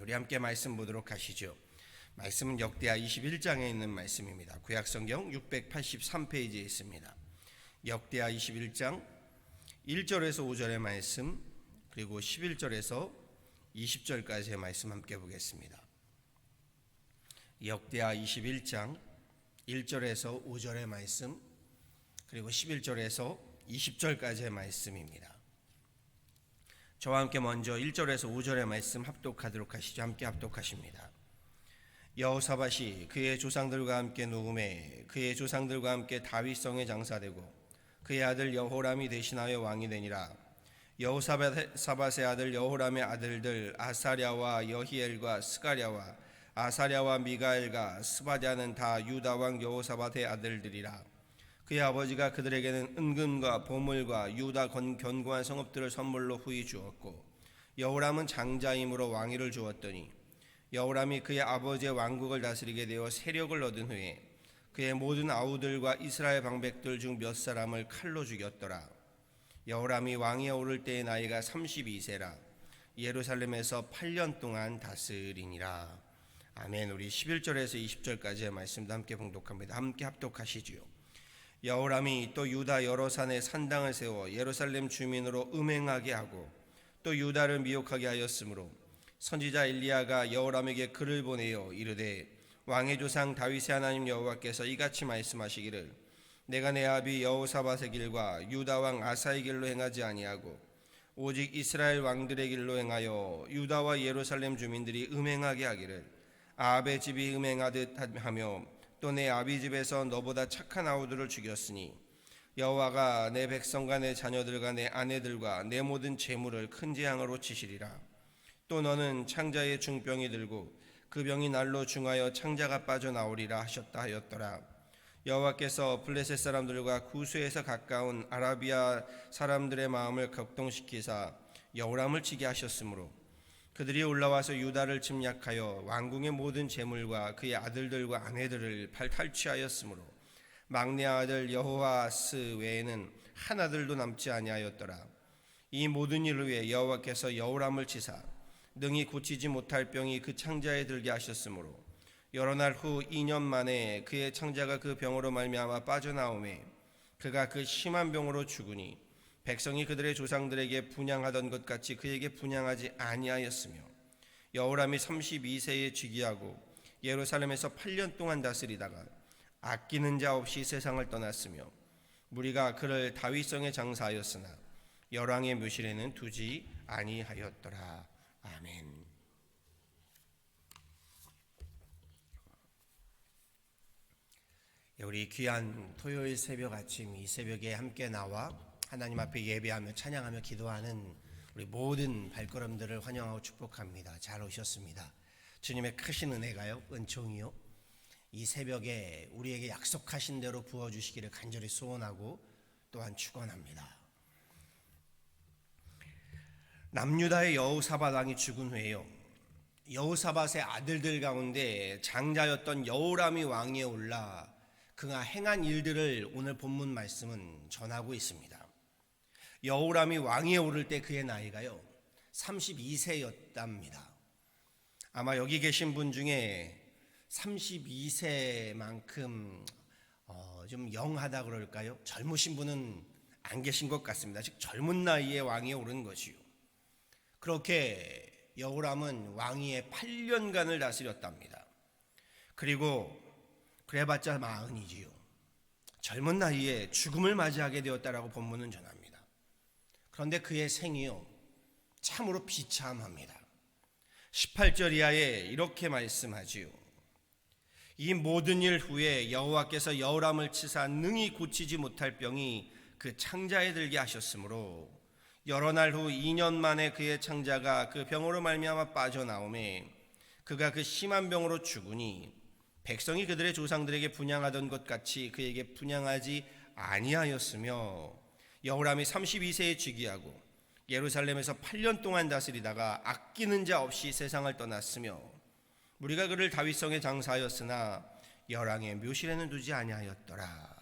우리 함께 말씀 보도록 하시죠. 말씀은 역대하 21장에 있는 말씀입니다. 구약성경 683페이지에 있습니다. 역대하 21장 1절에서 5절의 말씀, 그리고 11절에서 20절까지의 말씀 함께 보겠습니다. 역대하 21장 1절에서 5절의 말씀, 그리고 11절에서 20절까지의 말씀입니다. 저와 함께 먼저 1절에서 5절의 말씀 합독하도록 하시죠. 함께 합독하십니다. 여호사밧이 그의 조상들과 함께 녹음해 그의 조상들과 함께 다윗성에 장사되고 그의 아들 여호람이 대신하여 왕이 되니라. 여호사밧의 아들 여호람의 아들들 아사랴와 여히엘과 스가랴와 아사랴와 미가엘과 스바랴는 다 유다 왕 여호사밧의 아들들이라. 그의 아버지가 그들에게는 은금과 보물과 유다 견고한 성읍들을 선물로 후히 주었고, 여호람은 장자임으로 왕위를 주었더니 여호람이 그의 아버지의 왕국을 다스리게 되어 세력을 얻은 후에 그의 모든 아우들과 이스라엘 방백들 중 몇 사람을 칼로 죽였더라. 여호람이 왕위에 오를 때의 나이가 32세라. 예루살렘에서 8년 동안 다스리니라. 아멘. 우리 11절에서 20절까지의 말씀도 함께 봉독합니다. 함께 합독하시지요. 여호람이 또 유다 여러 산에 산당을 세워 예루살렘 주민으로 음행하게 하고 또 유다를 미혹하게 하였으므로 선지자 엘리야가 여호람에게 글을 보내어 이르되, 왕의 조상 다윗의 하나님 여호와께서 이같이 말씀하시기를, 내가 내 아비 여호사밧의 길과 유다 왕 아사의 길로 행하지 아니하고 오직 이스라엘 왕들의 길로 행하여 유다와 예루살렘 주민들이 음행하게 하기를, 아합의 집이 음행하듯 하며 또 내 아비 집에서 너보다 착한 아우들을 죽였으니 여호와가 내 백성과 내 자녀들과 내 아내들과 내 모든 재물을 큰 재앙으로 치시리라. 또 너는 창자의 중병이 들고 그 병이 날로 중하여 창자가 빠져나오리라 하셨다 하였더라. 여호와께서 블레셋 사람들과 구스에서 가까운 아라비아 사람들의 마음을 격동시키사 여호람을 치게 하셨으므로 그들이 올라와서 유다를 침략하여 왕궁의 모든 재물과 그의 아들들과 아내들을 탈취하였으므로 막내 아들 여호아스 외에는 한 아들도 남지 아니하였더라. 이 모든 일을 위해 여호와께서 여호람을 치사 능히 고치지 못할 병이 그 창자에 들게 하셨으므로 여러 날 후 2년 만에 그의 창자가 그 병으로 말미암아 빠져나오매 그가 그 심한 병으로 죽으니 백성이 그들의 조상들에게 분향하던 것 같이 그에게 분향하지 아니하였으며, 여호람이 32세에 즉위하고 예루살렘에서 8년 동안 다스리다가 아끼는 자 없이 세상을 떠났으며 무리가 그를 다윗성에 장사하였으나 열왕의 묘실에는 두지 아니하였더라. 아멘. 우리 귀한 토요일 새벽 아침, 이 새벽에 함께 나와 하나님 앞에 예배하며 찬양하며 기도하는 우리 모든 발걸음들을 환영하고 축복합니다. 잘 오셨습니다. 주님의 크신 은혜가요, 은총이요, 이 새벽에 우리에게 약속하신 대로 부어주시기를 간절히 소원하고 또한 축원합니다. 남유다의 여호사밧 왕이 죽은 후에요, 여호사밧의 아들들 가운데 장자였던 여호람이 왕위에 올라 그가 행한 일들을 오늘 본문 말씀은 전하고 있습니다. 여호람이 왕위에 오를 때 그의 나이가요 32세였답니다. 아마 여기 계신 분 중에 32세만큼 좀 영하다 그럴까요? 젊으신 분은 안 계신 것 같습니다. 즉 젊은 나이에 왕위에 오른 것이요. 그렇게 여호람은 왕위에 8년간을 다스렸답니다. 그리고 그래봤자 40이지요. 젊은 나이에 죽음을 맞이하게 되었다라고 본문은 전합니다. 그런데 그의 생이요 참으로 비참합니다. 18절 이하에 이렇게 말씀하지요. 이 모든 일 후에 여호와께서 여호람을 치사 능히 고치지 못할 병이 그 창자에 들게 하셨으므로 여러 날 후 2년 만에 그의 창자가 그 병으로 말미암아 빠져나오매 그가 그 심한 병으로 죽으니 백성이 그들의 조상들에게 분향하던 것 같이 그에게 분향하지 아니하였으며, 여호람이 32세에 즉위하고 예루살렘에서 8년 동안 다스리다가 아끼는 자 없이 세상을 떠났으며 무리가 그를 다윗성에 장사하였으나 열왕의 묘실에는 두지 아니하였더라.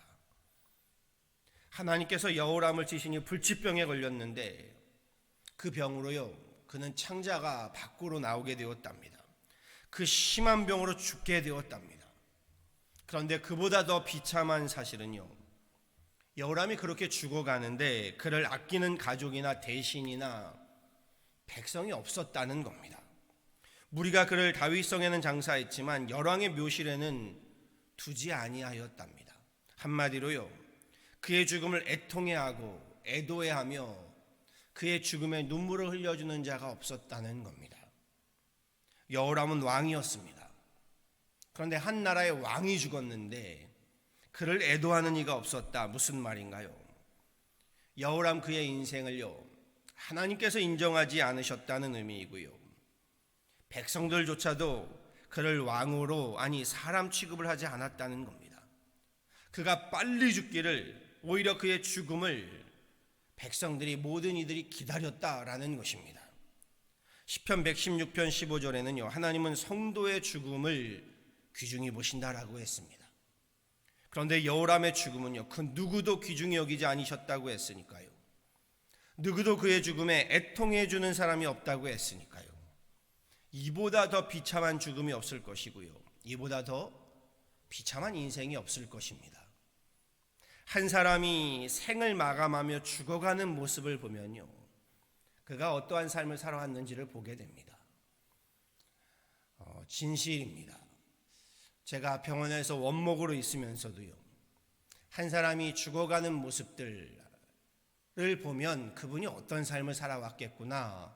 하나님께서 여호람을 치시니 불치병에 걸렸는데 그 병으로요 그는 창자가 밖으로 나오게 되었답니다. 그 심한 병으로 죽게 되었답니다. 그런데 그보다 더 비참한 사실은요, 여호람이 그렇게 죽어가는데 그를 아끼는 가족이나 대신이나 백성이 없었다는 겁니다. 무리가 그를 다윗성에는 장사했지만 열왕의 묘실에는 두지 아니하였답니다. 한마디로요, 그의 죽음을 애통해하고 애도해하며 그의 죽음에 눈물을 흘려주는 자가 없었다는 겁니다. 여호람은 왕이었습니다. 그런데 한 나라의 왕이 죽었는데 그를 애도하는 이가 없었다. 무슨 말인가요? 여호람 그의 인생을요, 하나님께서 인정하지 않으셨다는 의미이고요, 백성들조차도 그를 왕으로, 아니 사람 취급을 하지 않았다는 겁니다. 그가 빨리 죽기를, 오히려 그의 죽음을 백성들이, 모든 이들이 기다렸다라는 것입니다. 시편 116편 15절에는요, 하나님은 성도의 죽음을 귀중히 보신다라고 했습니다. 그런데 여호람의 죽음은요, 그 누구도 귀중히 여기지 않으셨다고 했으니까요, 누구도 그의 죽음에 애통해 주는 사람이 없다고 했으니까요, 이보다 더 비참한 죽음이 없을 것이고요, 이보다 더 비참한 인생이 없을 것입니다. 한 사람이 생을 마감하며 죽어가는 모습을 보면요, 그가 어떠한 삶을 살아왔는지를 보게 됩니다. 진실입니다. 제가 병원에서 원목으로 있으면서도요, 한 사람이 죽어가는 모습들을 보면 그분이 어떤 삶을 살아왔겠구나,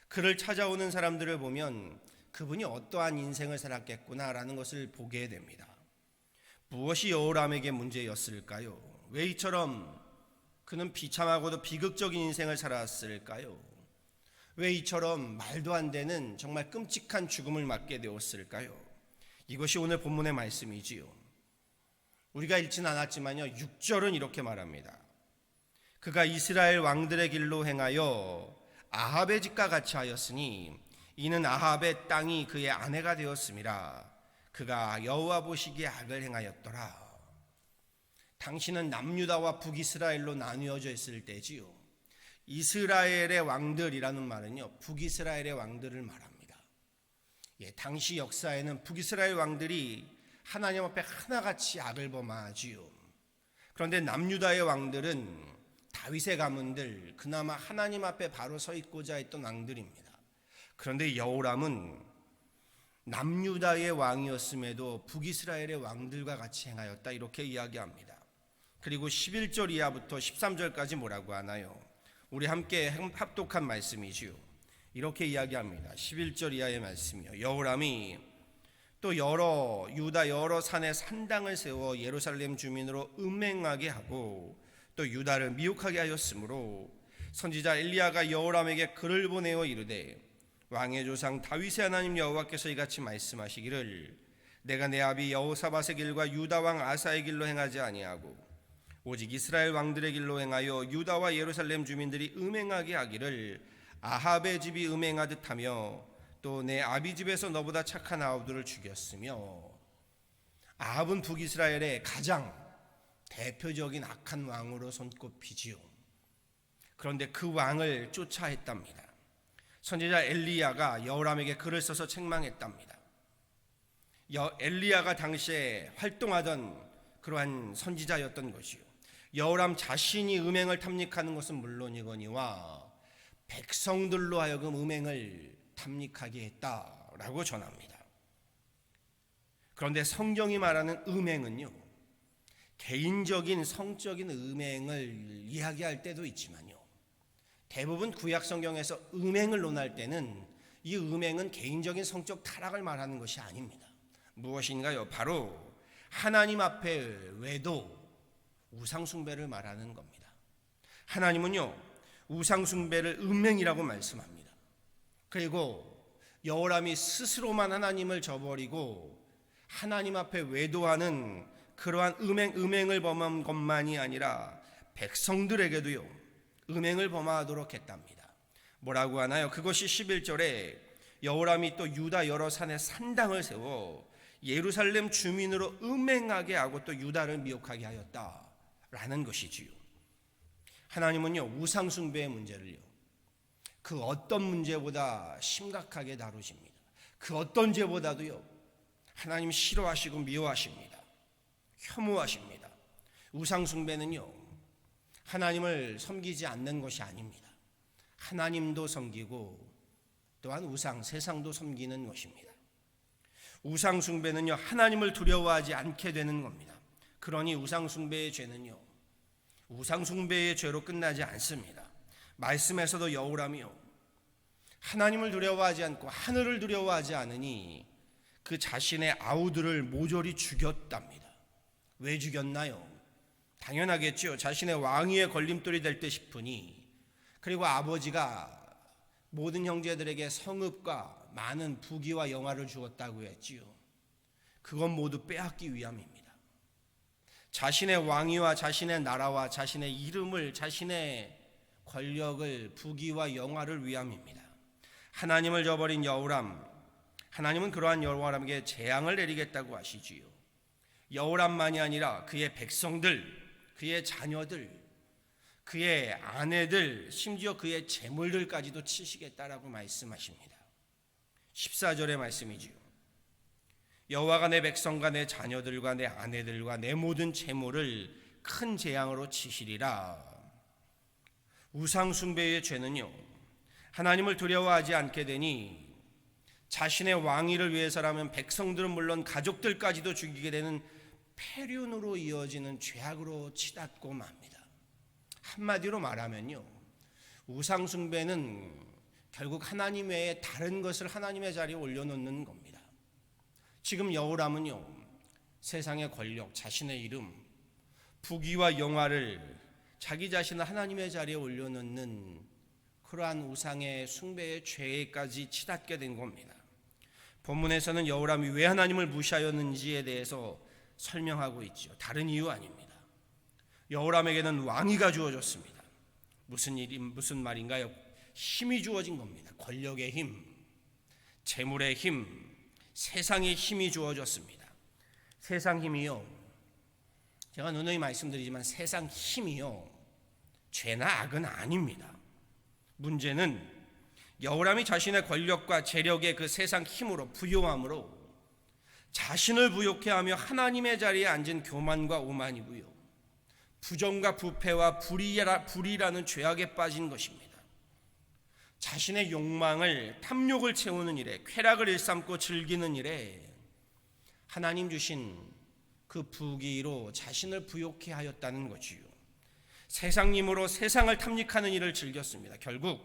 그를 찾아오는 사람들을 보면 그분이 어떠한 인생을 살았겠구나라는 것을 보게 됩니다. 무엇이 여호람에게 문제였을까요? 왜 이처럼 그는 비참하고도 비극적인 인생을 살았을까요? 왜 이처럼 말도 안 되는 정말 끔찍한 죽음을 맞게 되었을까요? 이것이 오늘 본문의 말씀이지요. 우리가 읽진 않았지만요, 6절은 이렇게 말합니다. 그가 이스라엘 왕들의 길로 행하여 아합의 집과 같이 하였으니 이는 아합의 땅이 그의 아내가 되었음이라. 그가 여호와 보시기에 악을 행하였더라. 당신은 남유다와 북이스라엘로 나뉘어져 있을 때지요. 이스라엘의 왕들이라는 말은요, 북이스라엘의 왕들을 말합니다. 당시 역사에는 북이스라엘 왕들이 하나님 앞에 하나같이 악을 범하지요. 그런데 남유다의 왕들은 다윗의 가문들, 그나마 하나님 앞에 바로 서 있고자 했던 왕들입니다. 그런데 여호람은 남유다의 왕이었음에도 북이스라엘의 왕들과 같이 행하였다, 이렇게 이야기합니다. 그리고 11절 이하부터 13절까지 뭐라고 하나요? 우리 함께 합독한 말씀이지요. 이렇게 이야기합니다. 11절 이하의 말씀이요, 여호람이 또 유다 여러 산에 산당을 세워 예루살렘 주민으로 음행하게 하고 또 유다를 미혹하게 하였으므로 선지자 엘리야가 여호람에게 글을 보내어 이르되, 왕의 조상 다윗의 하나님 여호와께서 이같이 말씀하시기를, 내가 내 아비 여호사밧의 길과 유다 왕 아사의 길로 행하지 아니하고 오직 이스라엘 왕들의 길로 행하여 유다와 예루살렘 주민들이 음행하게 하기를 아합의 집이 음행하듯 하며 또 내 아비 집에서 너보다 착한 아우들을 죽였으며. 아합은 북이스라엘의 가장 대표적인 악한 왕으로 손꼽히지요. 그런데 그 왕을 쫓아했답니다. 선지자 엘리야가 여호람에게 글을 써서 책망했답니다. 엘리야가 당시에 활동하던 그러한 선지자였던 것이요, 여호람 자신이 음행을 탐닉하는 것은 물론이거니와 백성들로 하여금 음행을 탐닉하게 했다라고 전합니다. 그런데 성경이 말하는 음행은요, 개인적인 성적인 음행을 이야기할 때도 있지만요, 대부분 구약 성경에서 음행을 논할 때는 이 음행은 개인적인 성적 타락을 말하는 것이 아닙니다. 무엇인가요? 바로 하나님 앞에 외도, 우상숭배를 말하는 겁니다. 하나님은요, 우상숭배를 음행이라고 말씀합니다. 그리고 여호람이 스스로만 하나님을 저버리고 하나님 앞에 외도하는 그러한 음행을 범한 것만이 아니라 백성들에게도요, 음행을 범하도록 했답니다. 뭐라고 하나요? 그것이 11절에 여호람이 또 유다 여러 산에 산당을 세워 예루살렘 주민으로 음행하게 하고 또 유다를 미혹하게 하였다라는 것이지요. 하나님은요, 우상숭배의 문제를요, 그 어떤 문제보다 심각하게 다루십니다. 그 어떤 죄보다도요 하나님 싫어하시고 미워하십니다. 혐오하십니다. 우상 숭배는요 하나님을 섬기지 않는 것이 아닙니다. 하나님도 섬기고 또한 우상, 세상도 섬기는 것입니다. 우상 숭배는요 하나님을 두려워하지 않게 되는 겁니다. 그러니 우상 숭배의 죄는요 우상 숭배의 죄로 끝나지 않습니다. 말씀에서도 여호람이요 하나님을 두려워하지 않고 하늘을 두려워하지 않으니 그 자신의 아우들을 모조리 죽였답니다. 왜 죽였나요? 당연하겠죠. 자신의 왕위의 걸림돌이 될 듯 싶으니, 그리고 아버지가 모든 형제들에게 성읍과 많은 부귀와 영화를 주었다고 했지요. 그건 모두 빼앗기 위함입니다. 자신의 왕위와 자신의 나라와 자신의 이름을, 자신의 권력을, 부귀와 영화를 위함입니다. 하나님을 저버린 여호람, 하나님은 그러한 여호람에게 재앙을 내리겠다고 하시지요. 여호람만이 아니라 그의 백성들, 그의 자녀들, 그의 아내들, 심지어 그의 재물들까지도 치시겠다라고 말씀하십니다. 14절의 말씀이지요. 여호와가 내 백성과 내 자녀들과 내 아내들과 내 모든 재물을 큰 재앙으로 치시리라. 우상 숭배의 죄는요 하나님을 두려워하지 않게 되니 자신의 왕위를 위해서라면 백성들은 물론 가족들까지도 죽이게 되는 폐륜으로 이어지는 죄악으로 치닫고 맙니다. 한마디로 말하면요 우상 숭배는 결국 하나님 외에 다른 것을 하나님의 자리에 올려놓는 겁니다. 지금 여호람은요 세상의 권력, 자신의 이름, 부귀와 영화를 자기 자신을 하나님의 자리에 올려놓는 그러한 우상의 숭배의 죄까지 치닫게 된 겁니다. 본문에서는 여호람이 왜 하나님을 무시하였는지에 대해서 설명하고 있죠. 다른 이유 아닙니다. 여호람에게는 왕위가 주어졌습니다. 무슨 말인가요? 힘이 주어진 겁니다. 권력의 힘, 재물의 힘, 세상의 힘이 주어졌습니다. 세상 힘이요, 제가 누누이 말씀드리지만 세상 힘이요 죄나 악은 아닙니다. 문제는 여호람이 자신의 권력과 재력의 그 세상 힘으로, 부요함으로 자신을 부욕해 하며 하나님의 자리에 앉은 교만과 오만이고요, 부정과 부패와 불의라는 죄악에 빠진 것입니다. 자신의 욕망을, 탐욕을 채우는 일에, 쾌락을 일삼고 즐기는 일에 하나님 주신 그 부귀로 자신을 부욕해 하였다는 거지요. 세상 힘으로 세상을 탐닉하는 일을 즐겼습니다. 결국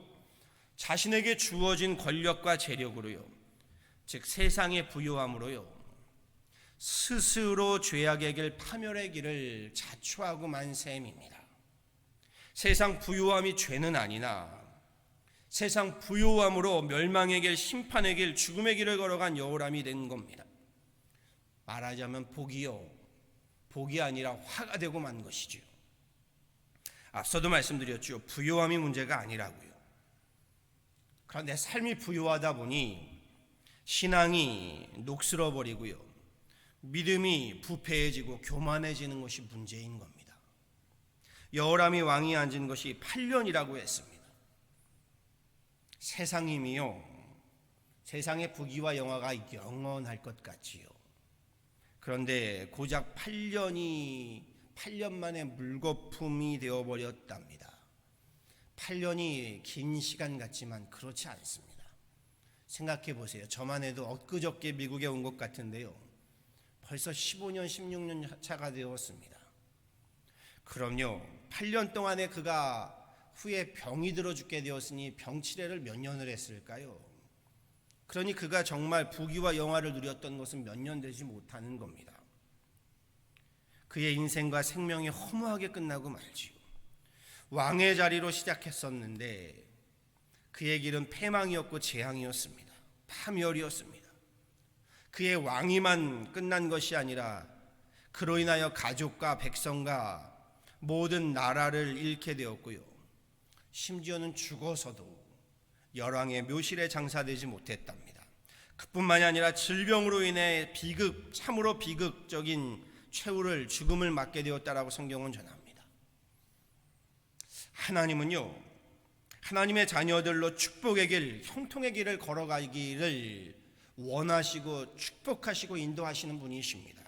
자신에게 주어진 권력과 재력으로요, 즉 세상의 부요함으로요, 스스로 죄악의 길, 파멸의 길을 자초하고 만 셈입니다. 세상 부요함이 죄는 아니나 세상 부요함으로 멸망의 길, 심판의 길, 죽음의 길을 걸어간 여호람이 된 겁니다. 말하자면 복이 아니라 화가 되고 만 것이죠. 앞서도 말씀드렸죠. 부요함이 문제가 아니라고요. 그런데 삶이 부요하다 보니 신앙이 녹슬어버리고요, 믿음이 부패해지고 교만해지는 것이 문제인 겁니다. 여호람이 왕위에 앉은 것이 8년이라고 했습니다. 세상 힘이요, 세상의 부귀와 영화가 영원할 것 같지요. 그런데 고작 8년 만에 물거품이 되어버렸답니다. 8년이 긴 시간 같지만 그렇지 않습니다. 생각해 보세요. 저만 해도 엊그저께 미국에 온 것 같은데요, 벌써 15년, 16년 차가 되었습니다. 그럼요, 8년 동안에 그가 후에 병이 들어 죽게 되었으니 병 치료를 몇 년을 했을까요? 그러니 그가 정말 부귀와 영화를 누렸던 것은 몇 년 되지 못하는 겁니다. 그의 인생과 생명이 허무하게 끝나고 말지요. 왕의 자리로 시작했었는데 그의 길은 패망이었고 재앙이었습니다. 파멸이었습니다. 그의 왕위만 끝난 것이 아니라 그로 인하여 가족과 백성과 모든 나라를 잃게 되었고요, 심지어는 죽어서도 열왕의 묘실에 장사되지 못했답니다. 그뿐만이 아니라 질병으로 인해 참으로 비극적인 최후를, 죽음을 맞게 되었다라고 성경은 전합니다. 하나님은요, 하나님의 자녀들로 축복의 길, 형통의 길을 걸어가기를 원하시고 축복하시고 인도하시는 분이십니다.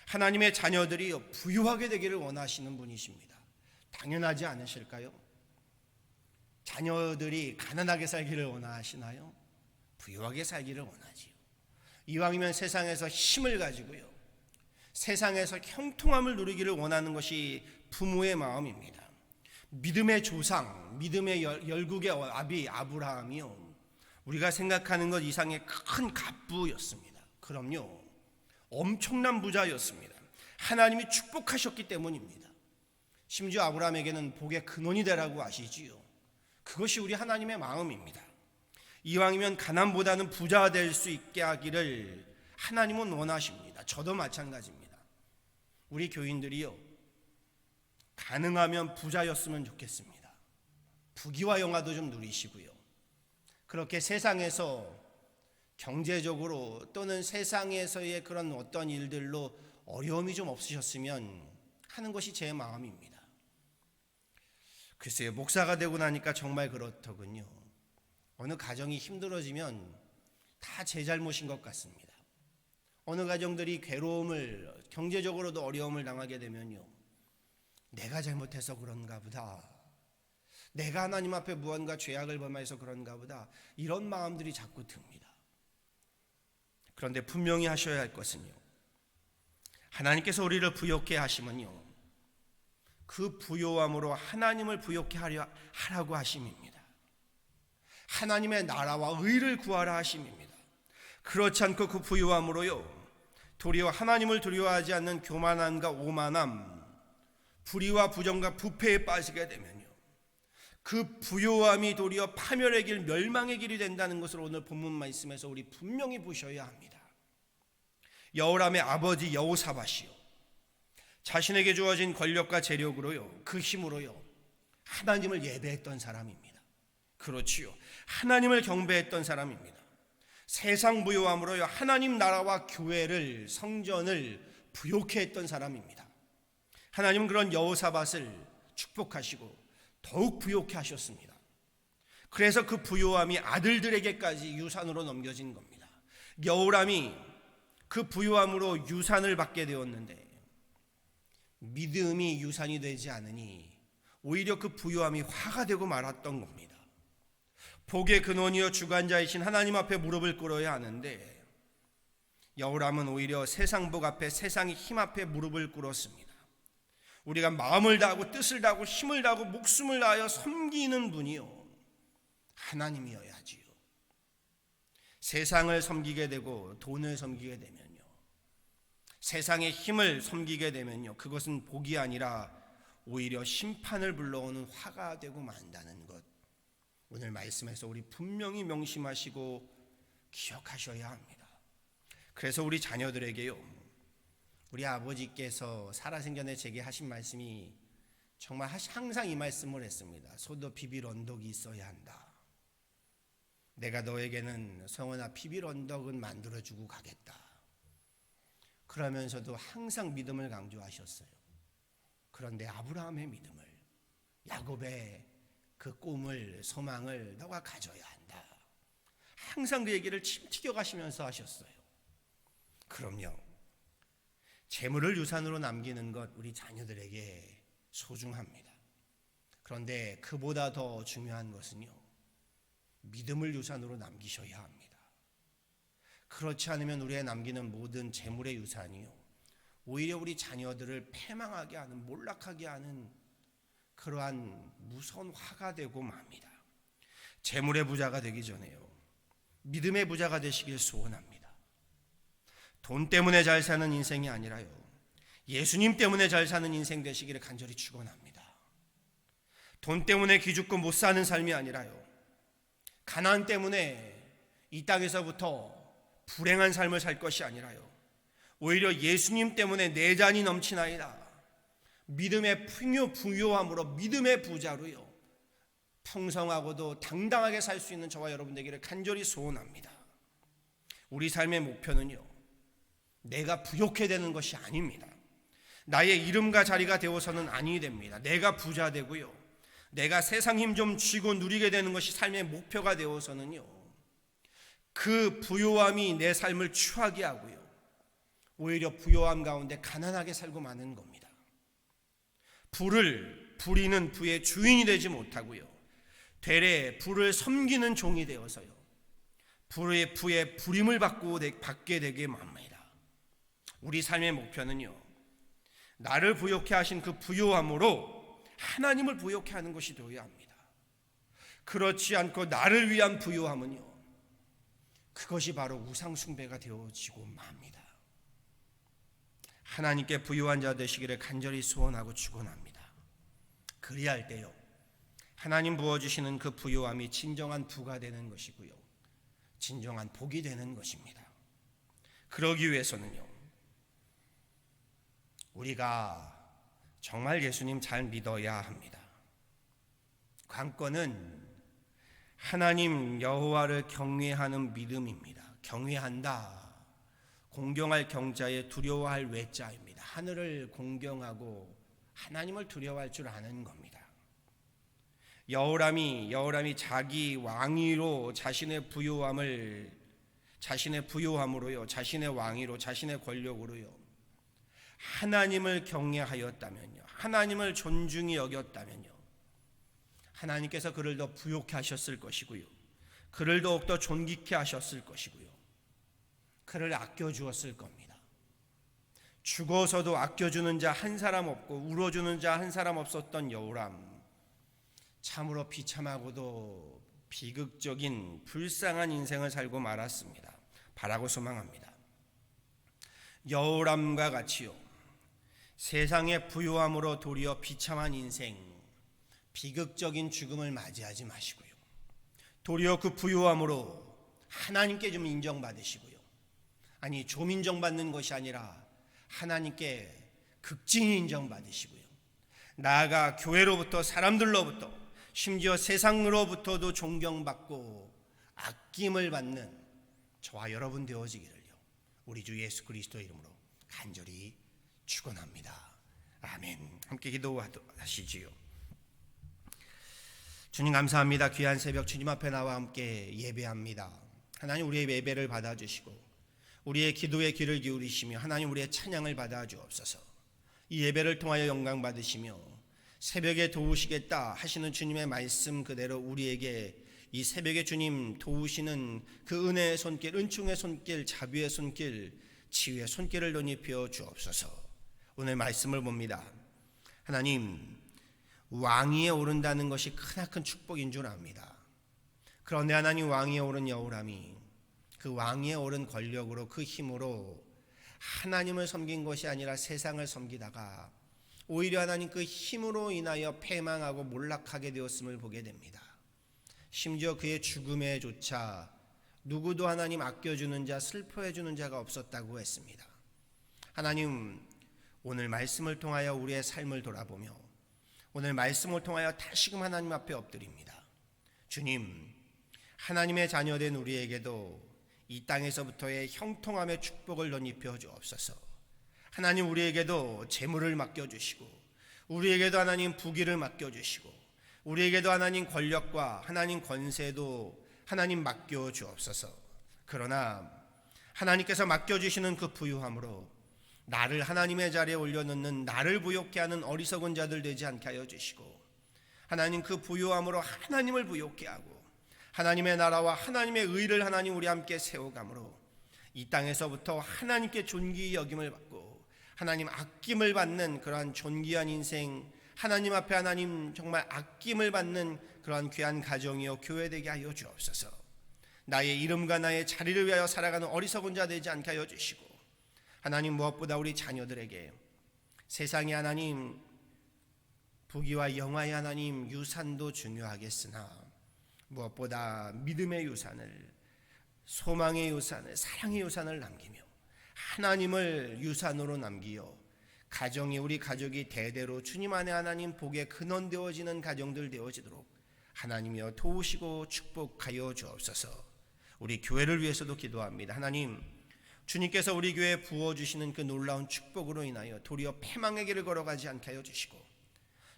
하나님의 자녀들이 부유하게 되기를 원하시는 분이십니다. 당연하지 않으실까요? 자녀들이 가난하게 살기를 원하시나요? 부유하게 살기를 원하지요. 이왕이면 세상에서 힘을 가지고요, 세상에서 형통함을 누리기를 원하는 것이 부모의 마음입니다. 믿음의 조상, 믿음의 열국의 아비 아브라함이요, 우리가 생각하는 것 이상의 큰 갑부였습니다. 그럼요, 엄청난 부자였습니다. 하나님이 축복하셨기 때문입니다. 심지어 아브라함에게는 복의 근원이 되라고 하시지요. 그것이 우리 하나님의 마음입니다. 이왕이면 가난보다는 부자가 될 수 있게 하기를 하나님은 원하십니다. 저도 마찬가지입니다. 우리 교인들이요, 가능하면 부자였으면 좋겠습니다. 부귀와 영화도 좀 누리시고요, 그렇게 세상에서 경제적으로 또는 세상에서의 그런 어떤 일들로 어려움이 좀 없으셨으면 하는 것이 제 마음입니다. 글쎄요, 목사가 되고 나니까 정말 그렇더군요. 어느 가정이 힘들어지면 다 제 잘못인 것 같습니다. 어느 가정들이 괴로움을, 경제적으로도 어려움을 당하게 되면요, 내가 잘못해서 그런가 보다, 내가 하나님 앞에 무언가 죄악을 범해서 그런가 보다, 이런 마음들이 자꾸 듭니다. 그런데 분명히 하셔야 할 것은요, 하나님께서 우리를 부욕해 하시면요, 그 부요함으로 하나님을 부욕해 하라고 하심입니다. 하나님의 나라와 의를 구하라 하심입니다. 그렇지 않고 그 부요함으로요, 도리어 하나님을 두려워하지 않는 교만함과 오만함, 불의와 부정과 부패에 빠지게 되면요, 그 부요함이 도리어 파멸의 길, 멸망의 길이 된다는 것을 오늘 본문 말씀에서 우리 분명히 보셔야 합니다. 여호람의 아버지 여호사밧이요, 자신에게 주어진 권력과 재력으로요, 그 힘으로요, 하나님을 예배했던 사람입니다. 그렇지요, 하나님을 경배했던 사람입니다. 세상 부요함으로요, 하나님 나라와 교회를, 성전을 부욕해 했던 사람입니다. 하나님은 그런 여호사밧을 축복하시고 더욱 부욕해 하셨습니다. 그래서 그 부요함이 아들들에게까지 유산으로 넘겨진 겁니다. 여호람이 그 부요함으로 유산을 받게 되었는데, 믿음이 유산이 되지 않으니 오히려 그 부요함이 화가 되고 말았던 겁니다. 복의 근원이여 주관자이신 하나님 앞에 무릎을 꿇어야 하는데, 여호람은 오히려 세상 복 앞에, 세상의 힘 앞에 무릎을 꿇었습니다. 우리가 마음을 다하고 뜻을 다하고 힘을 다하고 목숨을 다하여 섬기는 분이요, 하나님이어야지요. 세상을 섬기게 되고 돈을 섬기게 되면요, 세상의 힘을 섬기게 되면요, 그것은 복이 아니라 오히려 심판을 불러오는 화가 되고 만다는 것, 오늘 말씀에서 우리 분명히 명심하시고 기억하셔야 합니다. 그래서 우리 자녀들에게요, 우리 아버지께서 살아생전에 제게 하신 말씀이 정말 항상 이 말씀을 했습니다. 소도 비빌 언덕이 있어야 한다. 내가 너에게는 성원아 비빌 언덕은 만들어주고 가겠다. 그러면서도 항상 믿음을 강조하셨어요. 그런데 아브라함의 믿음을, 야곱의 그 꿈을, 소망을 너가 가져야 한다. 항상 그 얘기를 침튀겨 가시면서 하셨어요. 그럼요, 재물을 유산으로 남기는 것 우리 자녀들에게 소중합니다. 그런데 그보다 더 중요한 것은요, 믿음을 유산으로 남기셔야 합니다. 그렇지 않으면 우리의 남기는 모든 재물의 유산이요, 오히려 우리 자녀들을 패망하게 하는, 몰락하게 하는 그러한 무서운 화가 되고 맙니다. 재물의 부자가 되기 전에요, 믿음의 부자가 되시길 소원합니다. 돈 때문에 잘 사는 인생이 아니라요, 예수님 때문에 잘 사는 인생 되시기를 간절히 축원합니다. 돈 때문에 기죽고 못 사는 삶이 아니라요, 가난 때문에 이 땅에서부터 불행한 삶을 살 것이 아니라요, 오히려 예수님 때문에 내 잔이 넘치나이다, 믿음의 부요함으로, 믿음의 부자로요, 풍성하고도 당당하게 살 수 있는 저와 여러분 되기를 간절히 소원합니다. 우리 삶의 목표는요, 내가 부욕해 되는 것이 아닙니다. 나의 이름과 자리가 되어서는 아니 됩니다. 내가 부자 되고요, 내가 세상 힘 좀 쥐고 누리게 되는 것이 삶의 목표가 되어서는요, 그 부요함이 내 삶을 추하게 하고요, 오히려 부요함 가운데 가난하게 살고 마는 겁니다. 부를 부리는 부의 주인이 되지 못하고요, 되레 부를 섬기는 종이 되어서요, 부의 부림을 받게 되게 합니다. 우리 삶의 목표는요, 나를 부욕해 하신 그 부요함으로 하나님을 부욕해 하는 것이 되어야 합니다. 그렇지 않고 나를 위한 부요함은요, 그것이 바로 우상 숭배가 되어지고 맙니다. 하나님께 부요한 자 되시기를 간절히 소원하고 축원합니다. 그리할 때요, 하나님 부어주시는 그 부요함이 진정한 부가 되는 것이고요, 진정한 복이 되는 것입니다. 그러기 위해서는요, 우리가 정말 예수님 잘 믿어야 합니다. 관건은 하나님 여호와를 경외하는 믿음입니다. 경외한다, 공경할 경자에 두려워할 외자입니다. 하늘을 공경하고 하나님을 두려워할 줄 아는 겁니다. 여호람이 자기 왕위로 자신의 부요함으로요, 자신의 왕위로, 자신의 권력으로요, 하나님을 경외하였다면요, 하나님을 존중히 여겼다면요, 하나님께서 그를 더 부욕해 하셨을 것이고요, 그를 더욱더 존귀케 하셨을 것이고요, 그를 아껴주었을 겁니다. 죽어서도 아껴주는 자 한 사람 없고 울어주는 자 한 사람 없었던 여호람, 참으로 비참하고도 비극적인 불쌍한 인생을 살고 말았습니다. 바라고 소망합니다. 여호람과 같이요, 세상의 부요함으로 도리어 비참한 인생, 비극적인 죽음을 맞이하지 마시고요, 도리어 그 부요함으로 하나님께 좀 인정받으시고요, 아니 좀 인정받는 것이 아니라 하나님께 극진히 인정받으시고요, 나아가 교회로부터, 사람들로부터, 심지어 세상으로부터도 존경받고 아낌을 받는 저와 여러분 되어지기를요, 우리 주 예수 그리스도의 이름으로 간절히 축원합니다. 아멘. 함께 기도하시지요. 주님 감사합니다. 귀한 새벽 주님 앞에 나와 함께 예배합니다. 하나님, 우리의 예배를 받아주시고 우리의 기도의 귀를 기울이시며 하나님, 우리의 찬양을 받아주옵소서. 이 예배를 통하여 영광 받으시며 새벽에 도우시겠다 하시는 주님의 말씀 그대로 우리에게 이 새벽에 주님 도우시는 그 은혜의 손길, 은총의 손길, 자비의 손길, 치유의 손길을 덧입혀 주옵소서. 오늘 말씀을 봅니다. 하나님, 왕위에 오른다는 것이 크나큰 축복인 줄 압니다. 그런데 하나님, 왕위에 오른 여호람이 그 왕위에 오른 권력으로, 그 힘으로 하나님을 섬긴 것이 아니라 세상을 섬기다가 오히려 하나님 그 힘으로 인하여 패망하고 몰락하게 되었음을 보게 됩니다. 심지어 그의 죽음에 조차 누구도 하나님 아껴주는 자, 슬퍼해주는 자가 없었다고 했습니다. 하나님, 오늘 말씀을 통하여 우리의 삶을 돌아보며 오늘 말씀을 통하여 다시금 하나님 앞에 엎드립니다. 주님, 하나님의 자녀된 우리에게도 이 땅에서부터의 형통함의 축복을 덧입혀 주옵소서. 하나님, 우리에게도 재물을 맡겨주시고 우리에게도 하나님 부귀를 맡겨주시고 우리에게도 하나님 권력과 하나님 권세도 하나님 맡겨주옵소서. 그러나 하나님께서 맡겨주시는 그 부유함으로 나를 하나님의 자리에 올려놓는, 나를 부욕해 하는 어리석은 자들 되지 않게 하여 주시고, 하나님 그 부유함으로 하나님을 부욕해 하고 하나님의 나라와 하나님의 의를 하나님 우리 함께 세워감으로 이 땅에서부터 하나님께 존귀 여김을 받고 하나님 아낌을 받는 그러한 존귀한 인생, 하나님 앞에 하나님 정말 아낌을 받는 그러한 귀한 가정이요 교회 되게 하여 주옵소서. 나의 이름과 나의 자리를 위하여 살아가는 어리석은 자 되지 않게 하여 주시고, 하나님 무엇보다 우리 자녀들에게 세상의 하나님 부귀와 영화의 하나님 유산도 중요하겠으나 무엇보다 믿음의 유산을, 소망의 유산을, 사랑의 유산을 남기며 하나님을 유산으로 남기어 가정이, 우리 가족이 대대로 주님 안에 하나님 복의 근원 되어지는 가정들 되어지도록 하나님이여 도우시고 축복하여 주옵소서. 우리 교회를 위해서도 기도합니다. 하나님, 주님께서 우리 교회에 부어주시는 그 놀라운 축복으로 인하여 도리어 패망의 길을 걸어가지 않게 하여 주시고,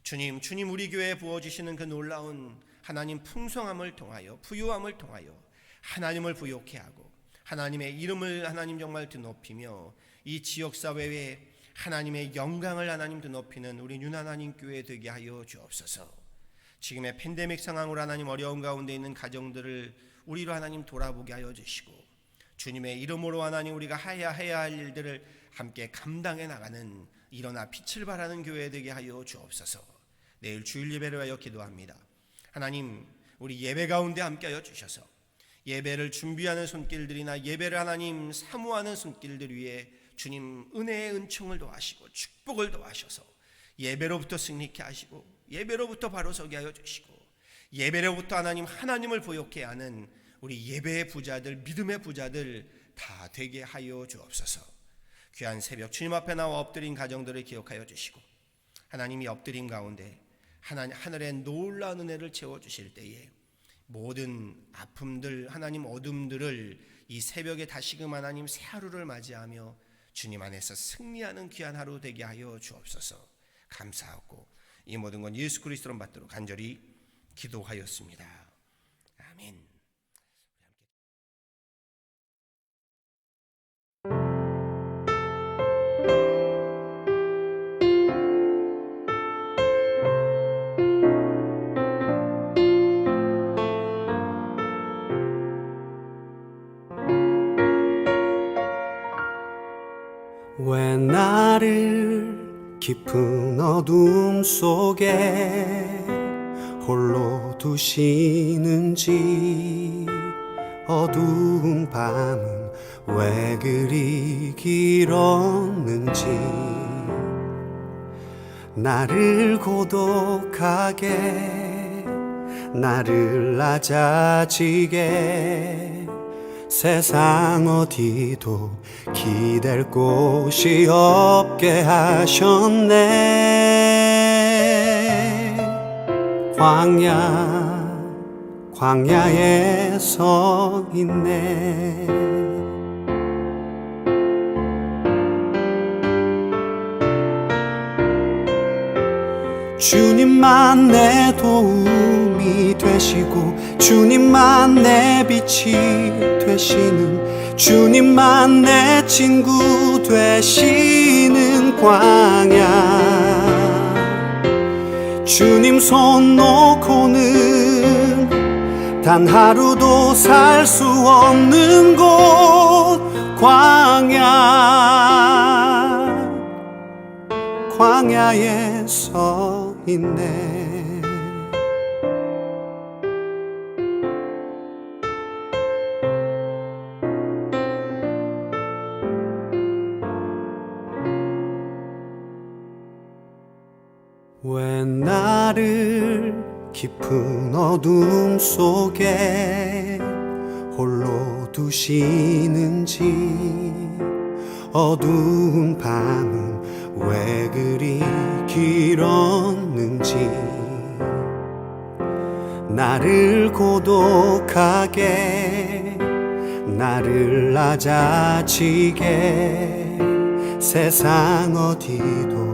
주님 우리 교회에 부어주시는 그 놀라운 하나님 풍성함을 통하여, 부유함을 통하여 하나님을 부욕해 하고 하나님의 이름을 하나님 정말 드높이며 이 지역사회에 하나님의 영광을 하나님 드높이는 우리 윤하나님 교회 되게 하여 주옵소서. 지금의 팬데믹 상황으로 하나님 어려운 가운데 있는 가정들을 우리로 하나님 돌아보게 하여 주시고 주님의 이름으로 하나님 우리가 해야 할 일들을 함께 감당해 나가는 일어나 빛을 발하는 교회 되게 하여 주옵소서. 내일 주일 예배를 위하여 기도합니다. 하나님 우리 예배 가운데 함께 하여 주셔서 예배를 준비하는 손길들이나 예배를 하나님 사모하는 손길들 위에 주님 은혜의 은총을 더하시고 축복을 더하셔서 예배로부터 승리케 하시고 예배로부터 바로 서게 하여 주시고 예배로부터 하나님을 부욕해 하는 우리 예배의 부자들 믿음의 부자들 다 되게 하여 주옵소서. 귀한 새벽 주님 앞에 나와 엎드린 가정들을 기억하여 주시고 하나님이 엎드린 가운데 하늘의 놀라운 은혜를 채워주실 때에 모든 아픔들 하나님 어둠들을 이 새벽에 다시금 하나님 새 하루를 맞이하며 주님 안에서 승리하는 귀한 하루 되게 하여 주옵소서. 감사하고 이 모든 건 예수 그리스도로 받도록 간절히 기도하였습니다. 아멘. 왜 나를 깊은 어둠 속에 홀로 두시는지 어두운 밤은 왜 그리 길었는지 나를 고독하게 나를 낮아지게 세상 어디도 기댈 곳이 없게 하셨네. 광야에 서 있네. 주님만 내 도움이 되시고 주님만 내 빛이 되시는 주님만 내 친구 되시는 광야. 주님 손 놓고는 단 하루도 살 수 없는 곳 광야에 서 있네. 왜 나를 깊은 어둠 속에 홀로 두시는지 어두운 밤은 왜 그리 길었는지 나를 고독하게 나를 낮아지게 세상 어디도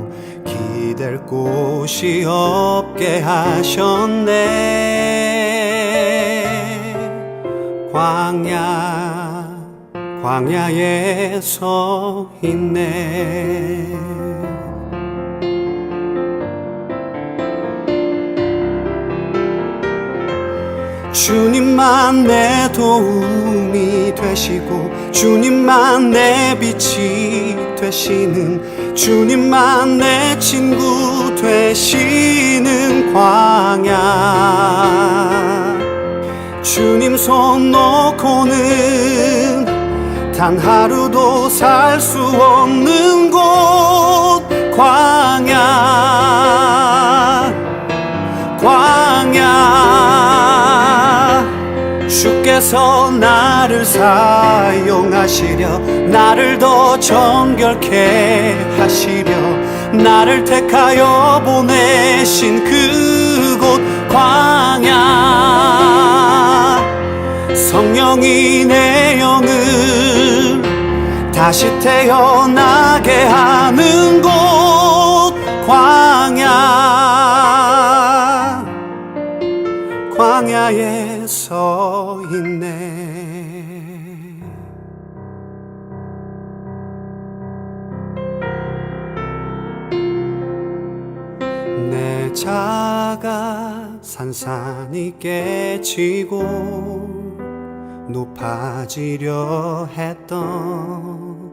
기댈 곳이 없게 하셨네. 광야에 서 있네. 주님만 내 도움이 되시고 주님만 내 빛이 되시는 주님만 내 친구 되시는 광야. 주님 손 놓고는 단 하루도 살 수 없는 곳 광야. 주께서 나를 사용하시려 나를 더 정결케 하시려 나를 택하여 보내신 그곳 광야. 성령이 내 영을 다시 태어나게 하는 곳 광야에 서 있네. 내 자가 산산이 깨지고 높아지려 했던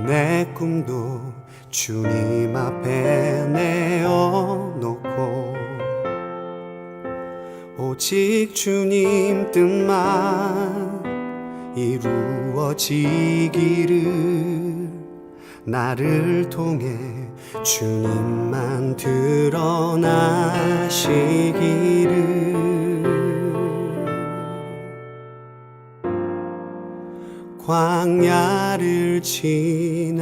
내 꿈도 주님 앞에 내어놓고 오직 주님 뜻만 이루어지기를 나를 통해 주님만 드러나시기를 광야를 지나며